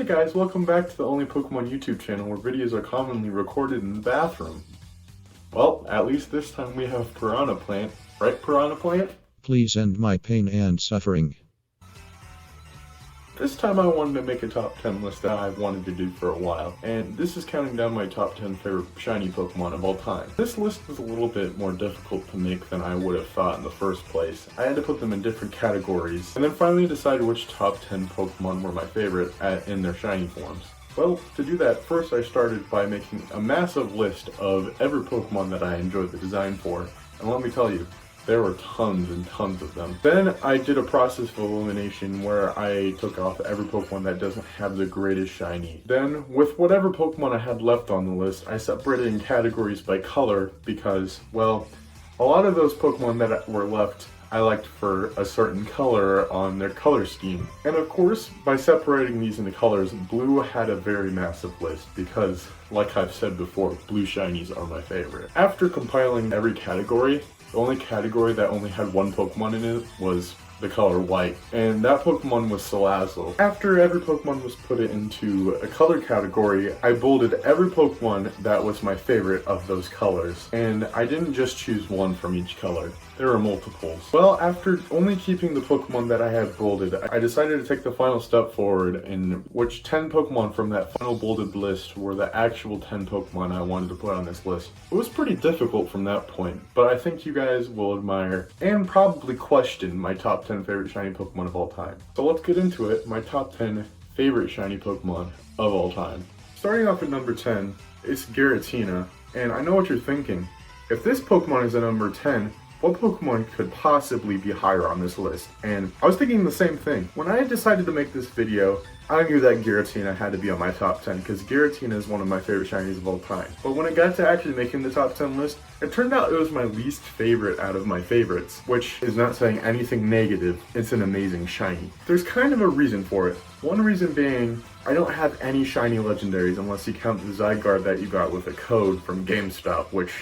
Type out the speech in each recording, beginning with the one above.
guys, welcome back to the only Pokemon YouTube channel where videos are commonly recorded in the bathroom. Well, at least this time we have Piranha Plant. Right, Piranha Plant? Please end my pain and suffering. This time I wanted to make a top 10 list that I've wanted to do for a while, and this is counting down my top 10 favorite shiny Pokemon of all time. This list was a little bit more difficult to make than I would have thought in the first place. I had to put them in different categories, and then finally decide which top 10 Pokemon were my favorite in their shiny forms. Well, to do that, first I started by making a massive list of every Pokemon that I enjoyed the design for, and let me tell you, there were tons and tons of them. Then I did a process of elimination where I took off every Pokemon that doesn't have the greatest shiny. Then, with whatever Pokemon I had left on the list, I separated in categories by color because, well, a lot of those Pokemon that were left I liked for a certain color on their color scheme. And of course, by separating these into colors, blue had a very massive list because, like I've said before, blue shinies are my favorite. After compiling every category, the only category that only had one Pokemon in it was the color white, and that Pokemon was Salazzle. After every Pokemon was put into a color category, I bolded every Pokemon that was my favorite of those colors, and I didn't just choose one from each color. There were multiples. Well, after only keeping the Pokemon that I had bolded, I decided to take the final step forward in which 10 Pokemon from that final bolded list were the actual 10 Pokemon I wanted to put on this list. It was pretty difficult from that point, but I think you guys will admire and probably question my top 10 favorite shiny Pokemon of all time. So let's get into it, my top 10 favorite shiny Pokemon of all time. Starting off at number 10, it's Giratina, and I know what you're thinking. If this Pokemon is at number 10, what Pokemon could possibly be higher on this list? And I was thinking the same thing. When I decided to make this video, I knew that Giratina had to be on my top 10 because Giratina is one of my favorite shinies of all time. But when it got to actually making the top 10 list, it turned out it was my least favorite out of my favorites, which is not saying anything negative. It's an amazing shiny. There's kind of a reason for it. One reason being, I don't have any shiny legendaries unless you count the Zygarde that you got with a code from GameStop, which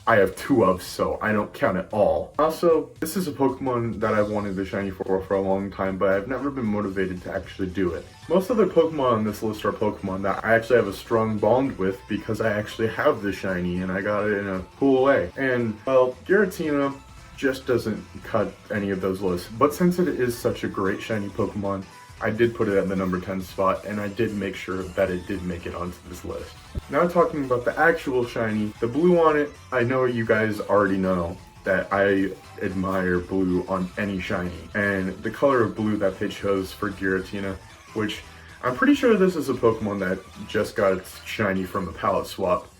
I have 2 of, so I don't count it all. Also, this is a Pokemon that I've wanted the shiny for a long time, but I've never been motivated to actually do it. Most other Pokemon on this list are Pokemon that I actually have a strong bond with because I actually have the shiny and I got it in a cool way. And, well, Giratina just doesn't cut any of those lists. But since it is such a great shiny Pokemon, I did put it at the number 10 spot, and I did make sure that it did make it onto this list. Now talking about the actual shiny, the blue on it, I know you guys already know that I admire blue on any shiny. And the color of blue that they chose for Giratina, which I'm pretty sure this is a Pokemon that just got its shiny from a palette swap.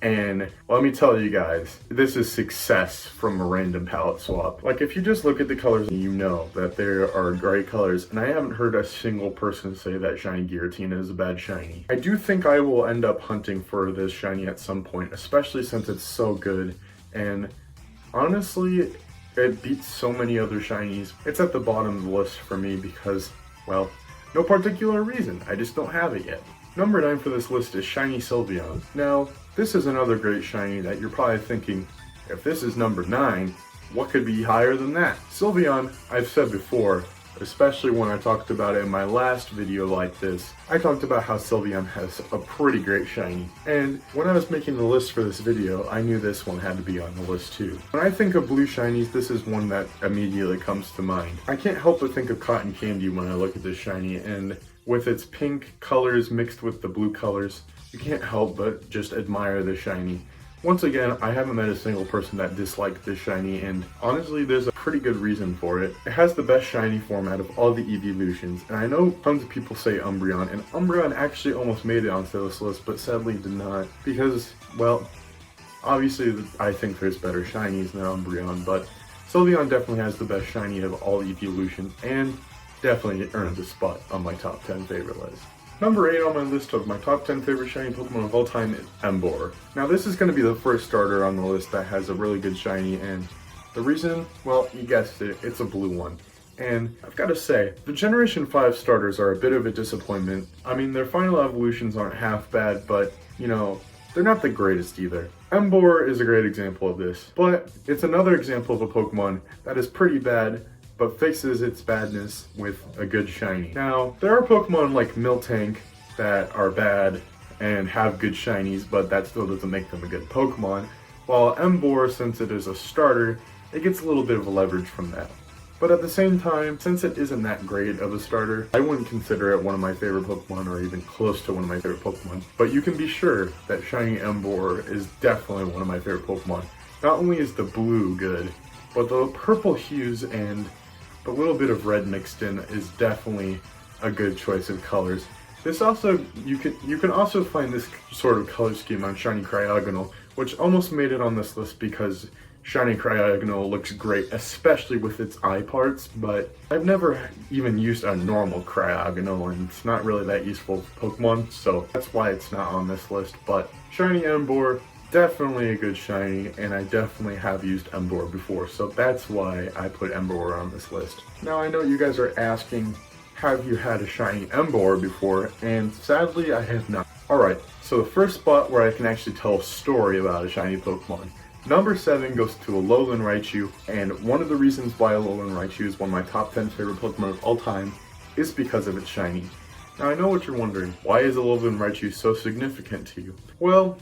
And let me tell you guys, this is success from a random palette swap. Like, if you just look at the colors, you know that there are great colors, and I haven't heard a single person say that shiny Giratina is a bad shiny. I do think I will end up hunting for this shiny at some point, especially since it's so good, and honestly, it beats so many other shinies. It's at the bottom of the list for me because, well, no particular reason, I just don't have it yet. Number 9 for this list is Shiny Sylveon. Now, this is another great shiny that you're probably thinking, if this is number 9, what could be higher than that? Sylveon, I've said before, especially when I talked about it in my last video like this, I talked about how Sylveon has a pretty great shiny. And when I was making the list for this video, I knew this one had to be on the list too. When I think of blue shinies, this is one that immediately comes to mind. I can't help but think of Cotton Candy when I look at this shiny, and with its pink colors mixed with the blue colors, you can't help but just admire this shiny. Once again, I haven't met a single person that disliked this shiny, and honestly, there's a pretty good reason for it. It has the best shiny form out of all the evolutions, and I know tons of people say Umbreon, and Umbreon actually almost made it onto this list, but sadly did not, because, well, obviously I think there's better shinies than Umbreon, but Sylveon definitely has the best shiny of all evolutions, and definitely earns a spot on my top 10 favorite list. Number 8 on my list of my top 10 favorite shiny Pokemon of all time is Emboar. Now this is going to be the first starter on the list that has a really good shiny, and the reason, well, you guessed it, it's a blue one. And I've got to say, the Generation 5 starters are a bit of a disappointment. I mean, their final evolutions aren't half bad, but, you know, they're not the greatest either. Emboar is a great example of this, but it's another example of a Pokemon that is pretty bad, but fixes its badness with a good shiny. Now, there are Pokemon like Miltank, that are bad and have good shinies, but that still doesn't make them a good Pokemon. While Emboar, since it is a starter, it gets a little bit of a leverage from that. But at the same time, since it isn't that great of a starter, I wouldn't consider it one of my favorite Pokemon or even close to one of my favorite Pokemon. But you can be sure that Shiny Emboar is definitely one of my favorite Pokemon. Not only is the blue good, but the purple hues and the little bit of red mixed in is definitely a good choice of colors. This also, you can also find this sort of color scheme on Shiny Cryogonal, which almost made it on this list because Shiny Cryogonal looks great, especially with its eye parts, but I've never even used a normal Cryogonal, and it's not really that useful for Pokemon, so that's why it's not on this list. But Shiny Emboar, definitely a good shiny, and I definitely have used Emboar before, so that's why I put Emboar on this list. Now I know you guys are asking, have you had a shiny Emboar before? And sadly, I have not. Alright, so the first spot where I can actually tell a story about a shiny Pokemon. Number 7 goes to Alolan Raichu, and one of the reasons why Alolan Raichu is one of my top 10 favorite Pokemon of all time is because of its shiny. Now I know what you're wondering, why is Alolan Raichu so significant to you? Well,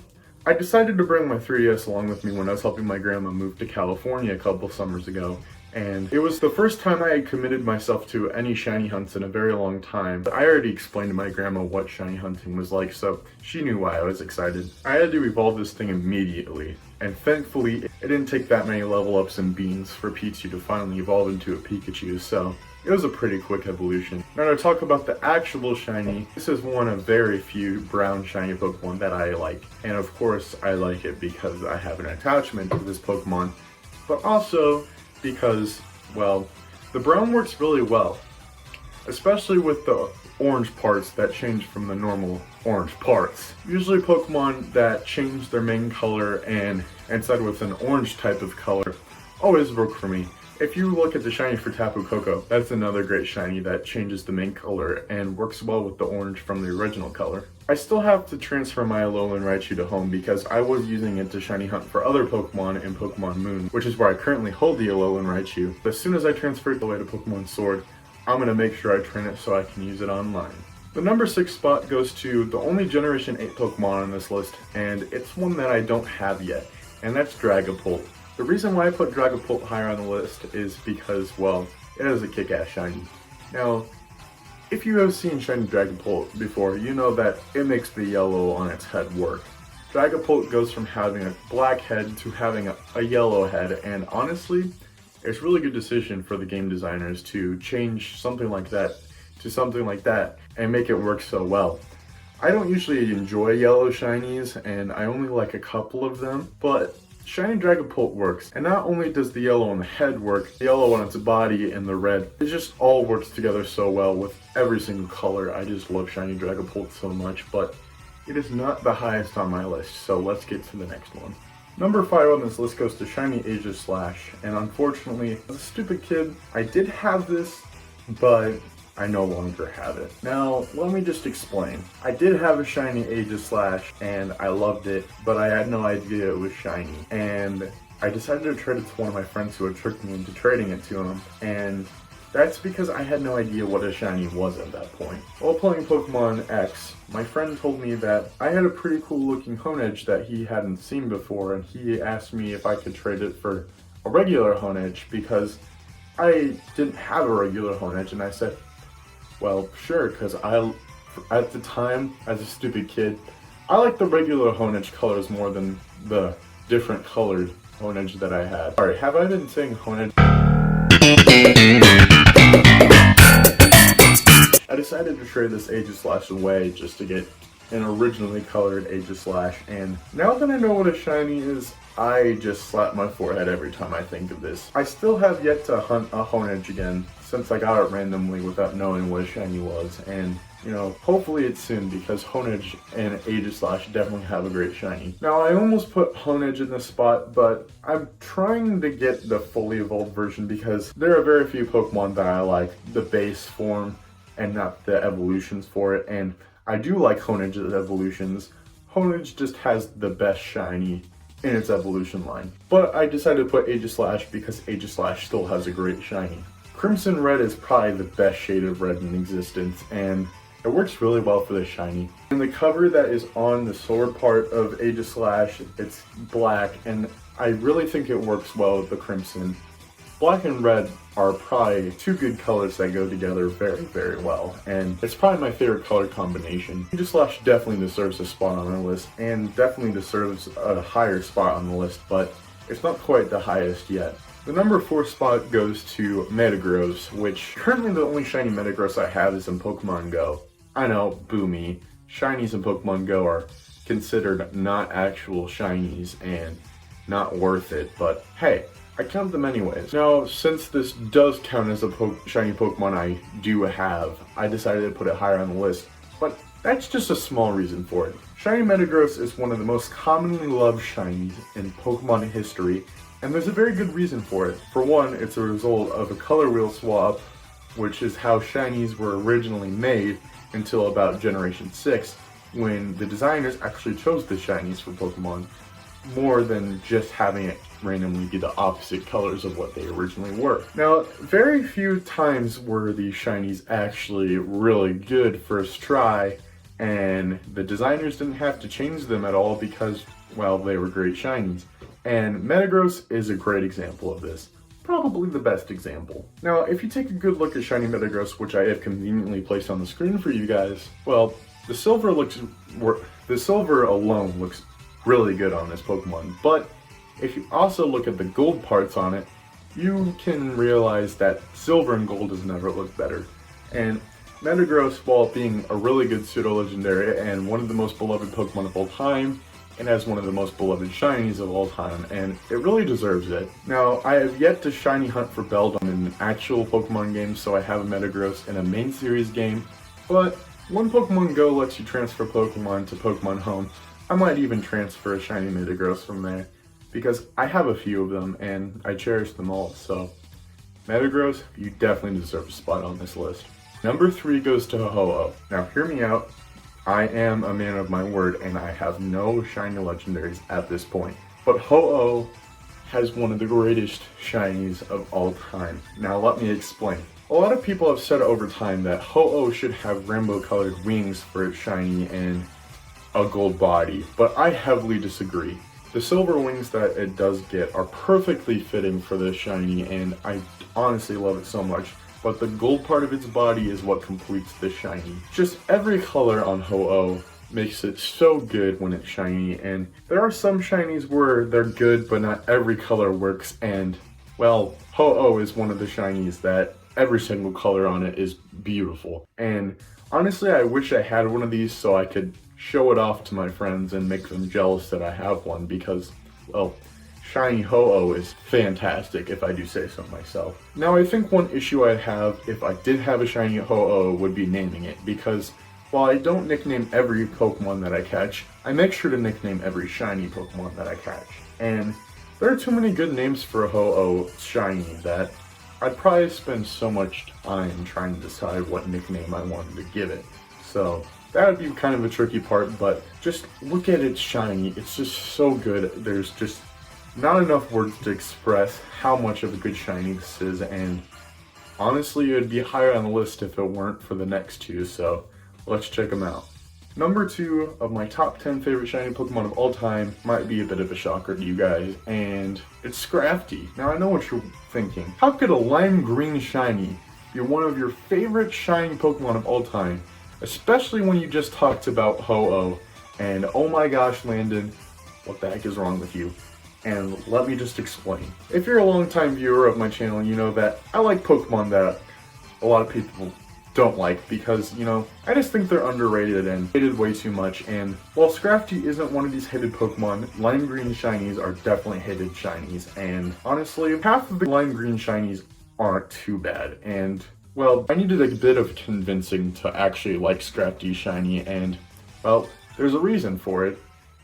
I decided to bring my 3DS along with me when I was helping my grandma move to California a couple summers ago, and it was the first time I had committed myself to any shiny hunts in a very long time. I already explained to my grandma what shiny hunting was like, so she knew why I was excited. I had to evolve this thing immediately, and thankfully it didn't take that many level ups and beans for Pichu to finally evolve into a Pikachu, so it was a pretty quick evolution. Now to talk about the actual shiny, this is one of very few brown shiny Pokemon that I like. And of course I like it because I have an attachment to this Pokemon, but also because, well, the brown works really well. Especially with the orange parts that change from the normal orange parts. Usually Pokemon that change their main color and instead with an orange type of color always work for me. If you look at the shiny for Tapu Koko, that's another great shiny that changes the main color and works well with the orange from the original color. I still have to transfer my Alolan Raichu to home because I was using it to shiny hunt for other Pokemon in Pokemon Moon, which is where I currently hold the Alolan Raichu. But as soon as I transfer it away to Pokemon Sword, I'm going to make sure I train it so I can use it online. The number 6 spot goes to the only Generation 8 Pokemon on this list, and it's one that I don't have yet, and that's Dragapult. The reason why I put Dragapult higher on the list is because, well, it has a kick-ass shiny. Now, if you have seen shiny Dragapult before, you know that it makes the yellow on its head work. Dragapult goes from having a black head to having a yellow head, and honestly, it's a really good decision for the game designers to change something like that to something like that and make it work so well. I don't usually enjoy yellow shinies, and I only like a couple of them, but shiny Dragapult works, and not only does the yellow on the head work, the yellow on its body and the red, it just all works together so well with every single color. I just love shiny Dragapult so much, but it is not the highest on my list, so let's get to the next one. Number 5 on this list goes to shiny Aegislash, and unfortunately, as a stupid kid, I did have this, but I no longer have it. Now, let me just explain. I did have a shiny Aegislash, and I loved it, but I had no idea it was shiny. And I decided to trade it to one of my friends who had tricked me into trading it to him, and that's because I had no idea what a shiny was at that point. While playing Pokemon X, my friend told me that I had a pretty cool looking Honedge that he hadn't seen before, and he asked me if I could trade it for a regular Honedge because I didn't have a regular Honedge, and I said, well, sure, because at the time, as a stupid kid, I liked the regular Honedge colors more than the different colored Honedge that I had. Sorry, have I been saying Honedge? I decided to trade this Aegislash away just to get an originally colored Aegislash, and now that I know what a shiny is, I just slap my forehead every time I think of this. I still have yet to hunt a Honedge again, since I got it randomly without knowing what a shiny was, and you know, hopefully it's soon because Honedge and Aegislash definitely have a great shiny. Now I almost put Honedge in this spot, but I'm trying to get the fully evolved version because there are very few Pokemon that I like the base form and not the evolutions for it, and I do like Honedge's evolutions. Honedge just has the best shiny in its evolution line. But I decided to put Aegislash because Aegislash still has a great shiny. Crimson Red is probably the best shade of red in existence, and It works really well for the shiny. And the cover that is on the sword part of Aegislash, it's black, and I really think it works well with the crimson. Black and red are probably two good colors that go together very, very well, and it's probably my favorite color combination. Aegislash definitely deserves a spot on our list, and definitely deserves a higher spot on the list, but it's not quite the highest yet. The number 4 spot goes to Metagross, which currently the only shiny Metagross I have is in Pokemon Go. I know, boo me. Shinies in Pokemon Go are considered not actual shinies and not worth it, but hey, I count them anyways. Now, since this does count as a shiny Pokemon I do have, I decided to put it higher on the list, but that's just a small reason for it. Shiny Metagross is one of the most commonly loved shinies in Pokemon history, and there's a very good reason for it. For one, it's a result of a color wheel swap, which is how shinies were originally made until about Generation 6, when the designers actually chose the shinies for Pokemon, more than just having it randomly be the opposite colors of what they originally were. Now, very few times were these shinies actually really good first try, and the designers didn't have to change them at all because, well, they were great shinies. And Metagross is a great example of this. Probably the best example. Now, if you take a good look at shiny Metagross, which I have conveniently placed on the screen for you guys, well, the silver alone looks really good on this Pokemon, but if you also look at the gold parts on it, you can realize that silver and gold has never looked better. And Metagross, while being a really good pseudo-legendary and one of the most beloved Pokemon of all time, and has one of the most beloved shinies of all time, and it really deserves it. Now, I have yet to shiny hunt for Beldum in an actual Pokemon game, so I have a Metagross in a main series game, but when Pokemon Go lets you transfer Pokemon to Pokemon Home, I might even transfer a shiny Metagross from there, because I have a few of them, and I cherish them all, so Metagross, you definitely deserve a spot on this list. Number 3 goes to Holo. Now, hear me out. I am a man of my word, and I have no shiny legendaries at this point. But Holo has one of the greatest shinies of all time. Now let me explain. A lot of people have said over time that Holo should have rainbow-colored wings for its shiny and a gold body, but I heavily disagree. The silver wings that it does get are perfectly fitting for this shiny, and I honestly love it so much. But the gold part of its body is what completes the shiny. Just every color on Ho-Oh makes it so good when it's shiny, and there are some shinies where they're good, but not every color works, and, well, Ho-Oh is one of the shinies that every single color on it is beautiful. And honestly, I wish I had one of these so I could show it off to my friends and make them jealous that I have one, because, well, shiny Ho-Oh is fantastic, if I do say so myself. Now, I think one issue I'd have if I did have a shiny Ho-Oh would be naming it, because while I don't nickname every Pokemon that I catch, I make sure to nickname every shiny Pokemon that I catch. And there are too many good names for a Ho-Oh shiny that I'd probably spend so much time trying to decide what nickname I wanted to give it. So that would be kind of a tricky part, but just look at its shiny. It's just so good. There's just not enough words to express how much of a good shiny this is, and honestly, it would be higher on the list if it weren't for the next two, so let's check them out. Number 2 of my top 10 favorite shiny Pokemon of all time might be a bit of a shocker to you guys, and it's Scrafty. Now, I know what you're thinking. How could a lime green shiny be one of your favorite shiny Pokemon of all time? Especially when you just talked about Ho-Oh, and oh my gosh, Landon, what the heck is wrong with you? And let me just explain. If you're a longtime viewer of my channel, you know that I like Pokemon that a lot of people don't like because, you know, I just think they're underrated and hated way too much. And while Scrafty isn't one of these hated Pokemon, lime green shinies are definitely hated shinies. And honestly, half of the lime green shinies aren't too bad. And, well, I needed a bit of convincing to actually like Scrafty shiny, and, well, there's a reason for it.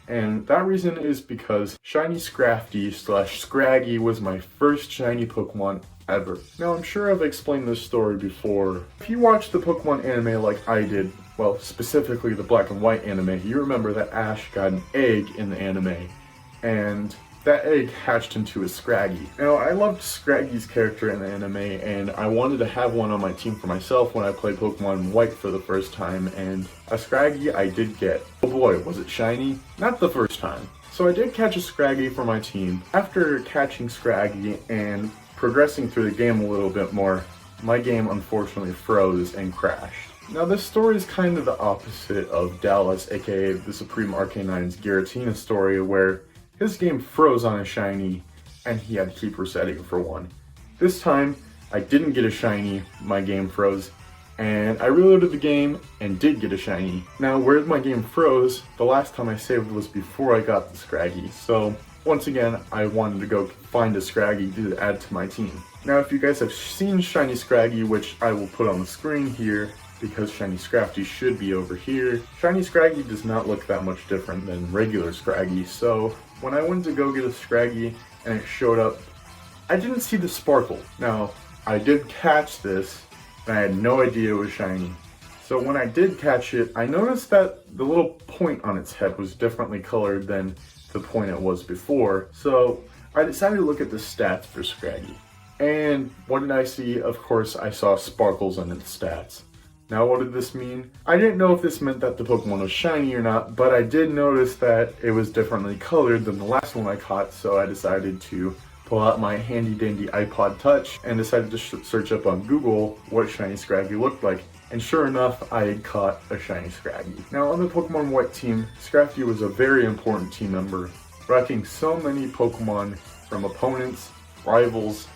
And that reason is because shiny Scrafty / Scraggy was my first shiny Pokemon ever. Now, I'm sure I've explained this story before. If you watch the Pokemon anime like I did, well, specifically the black and white anime, you remember that Ash got an egg in the anime. And that egg hatched into a Scraggy. Now, I loved Scraggy's character in the anime, and I wanted to have one on my team for myself when I played Pokemon White for the first time, and a Scraggy I did get. Oh boy, was it shiny? Not the first time. So I did catch a Scraggy for my team. After catching Scraggy and progressing through the game a little bit more, my game unfortunately froze and crashed. Now this story is kind of the opposite of Dallas, aka the Supreme Arcanine's Giratina story, where his game froze on a shiny and he had to keep resetting for one. This time, I didn't get a shiny, my game froze, and I reloaded the game and did get a shiny. Now where my game froze, the last time I saved was before I got the Scraggy, so once again, I wanted to go find a Scraggy to add to my team. Now if you guys have seen Shiny Scraggy, which I will put on the screen here, because Shiny Scrafty should be over here, Shiny Scraggy does not look that much different than regular Scraggy, so when I went to go get a Scraggy and it showed up, I didn't see the sparkle. Now, I did catch this, and I had no idea it was shiny. So when I did catch it, I noticed that the little point on its head was differently colored than the point it was before, so I decided to look at the stats for Scraggy. And what did I see? Of course, I saw sparkles on its stats. Now what did this mean? I didn't know if this meant that the Pokemon was shiny or not, but I did notice that it was differently colored than the last one I caught, so I decided to pull out my handy dandy iPod Touch and decided to search up on Google what shiny Scraggy looked like. And sure enough, I had caught a shiny Scraggy. Now on the Pokemon White team, Scrafty was a very important team member, wrecking so many Pokemon from opponents, rivals,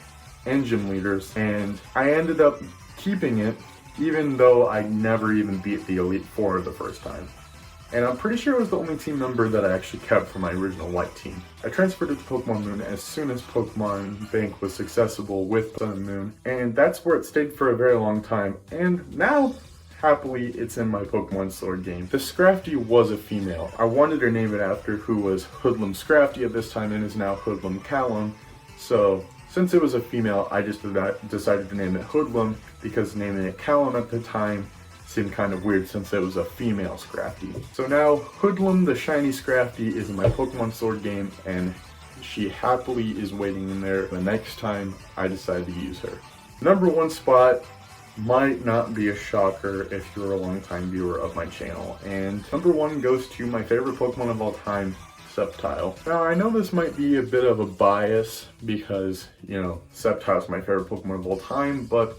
and gym leaders, and I ended up keeping it even though I never even beat the Elite Four the first time. And I'm pretty sure it was the only team member that I actually kept from my original White team. I transferred it to Pokemon Moon as soon as Pokemon Bank was accessible with Sun and Moon, and that's where it stayed for a very long time, and now, happily, it's in my Pokemon Sword game. The Scrafty was a female. I wanted to name it after who was Hoodlum Scrafty at this time and is now Hoodlum Callum, so since it was a female, I just decided to name it Hoodlum, because naming it Callum at the time seemed kind of weird since it was a female Scrafty. So now, Hoodlum the shiny Scrafty is in my Pokemon Sword game, and she happily is waiting in there the next time I decide to use her. Number one spot might not be a shocker if you're a longtime viewer of my channel, and number one goes to my favorite Pokemon of all time, Sceptile. Now, I know this might be a bit of a bias because, you know, Sceptile is my favorite Pokemon of all time, but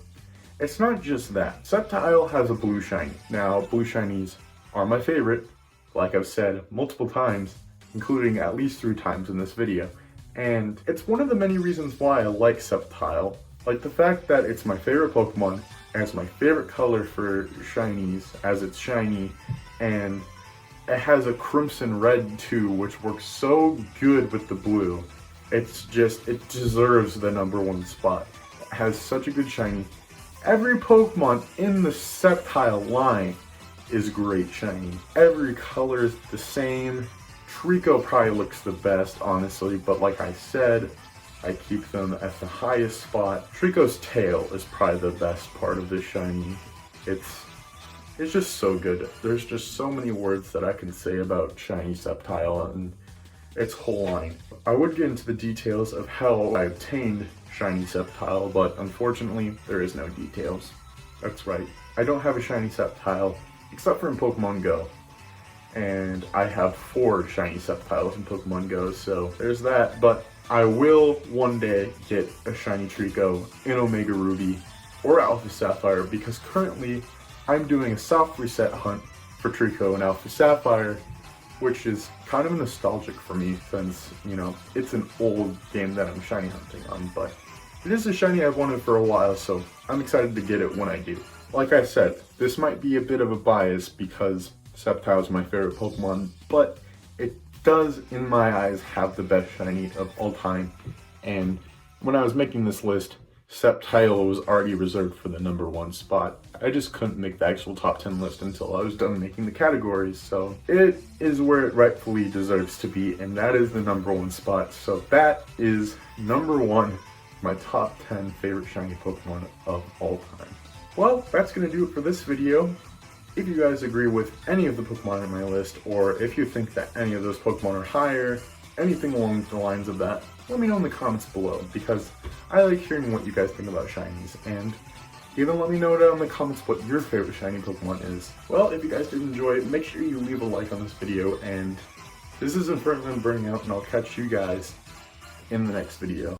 it's not just that. Sceptile has a blue shiny. Now, blue shinies are my favorite, like I've said multiple times, including at least 3 times in this video. And it's one of the many reasons why I like Sceptile. Like the fact that it's my favorite Pokemon, and it's my favorite color for shinies, as it's shiny, and it has a crimson red too, which works so good with the blue. It's just, it deserves the number one spot. It has such a good shiny. Every Pokemon in the Sceptile line is great shiny. Every color is the same. Trico probably looks the best, honestly, but like I said, I keep them at the highest spot. Trico's tail is probably the best part of this shiny. It's just so good. There's just so many words that I can say about shiny Sceptile and its whole line. I would get into the details of how I obtained shiny Sceptile, but unfortunately, there is no details. That's right. I don't have a shiny Sceptile, except for in Pokemon Go. And I have 4 shiny Sceptiles in Pokemon Go, so there's that. But I will one day get a shiny Trico in Omega Ruby or Alpha Sapphire, because currently I'm doing a soft reset hunt for Trico and Alpha Sapphire, which is kind of nostalgic for me since, you know, it's an old game that I'm shiny hunting on, but it is a shiny I've wanted for a while, so I'm excited to get it when I do. Like I said, this might be a bit of a bias because Sceptile is my favorite Pokemon, but it does, in my eyes, have the best shiny of all time, and when I was making this list, Sceptile was already reserved for the number one spot. I just couldn't make the actual top 10 list until I was done making the categories, so it is where it rightfully deserves to be, and that is the number one spot. So that is number one, my top 10 favorite shiny Pokemon of all time. Well, that's going to do it for this video. If you guys agree with any of the Pokemon on my list, or if you think that any of those Pokemon are higher, anything along the lines of that, let me know in the comments below, because I like hearing what you guys think about shinies, and even let me know down in the comments what your favorite shiny Pokemon is. Well, if you guys did enjoy it, make sure you leave a like on this video, and this is Infernomen burning out, and I'll catch you guys in the next video.